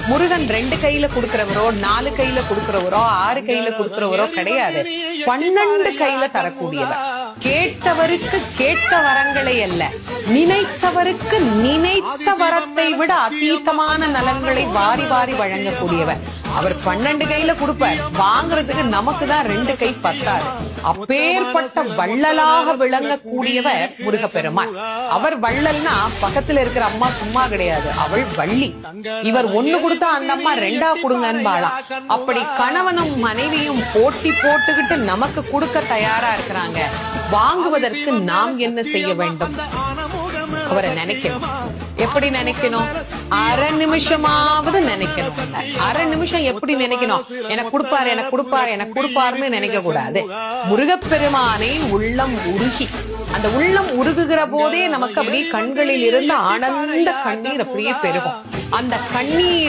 முருகன் 2 கையில கொடுக்கிறவரோ 4 கையில கொடுக்கிறவரோ 6 கையில கொடுக்கிறவரோ கிடையாது. 12 கையில தரக்கூடியவர். கேட்டவருக்கு கேட்ட வரங்களை அல்ல, நினைத்தவருக்கு நினைத்த வரத்தை விட அதீதமான நலன்களை வாரி வாரி வழங்கக்கூடியவர். அவர் 12 கையில கொடுப்பார், வாங்குறதுக்கு நமக்கு தான் 2 கை பத்தாது. அப்பேற்பட்ட வள்ளலாக விளங்கக்கூடியவர் முருகப்பெருமான். அவர் வள்ளல்னா பக்கத்துல இருக்கிற அம்மா சும்மா கிடையாது, அவள் வள்ளி. இவர் 1 கொடுத்தா அந்த அம்மா 2 கொடுங்கன்னு வாழாம். அப்படி கணவனும் மனைவியும் போட்டி போட்டுக்கிட்டு நமக்கு கொடுக்க தயாரா இருக்கிறாங்க. வாங்குவதற்கு நாம் என்ன செய்ய வேண்டும்? அவரை நினைக்கணும். எப்படி நினைக்கணும்? அரை நிமிஷமாவது நினைக்கணும். அரை நிமிஷம் எப்படி நினைக்கணும்? எனக்கு கொடுப்பாரு, எனக்கு கொடுப்பாரு, எனக்கு கொடுப்பாருன்னு நினைக்க கூடாது. முருகப்பெருமானை உள்ளம் உருகி, அந்த உள்ளம் உருகுகிற போதே நமக்கு அப்படியே கண்களில் இருந்து ஆனந்த கண்ணீர் அப்படியே பெருகும். அந்த கண்ணீர்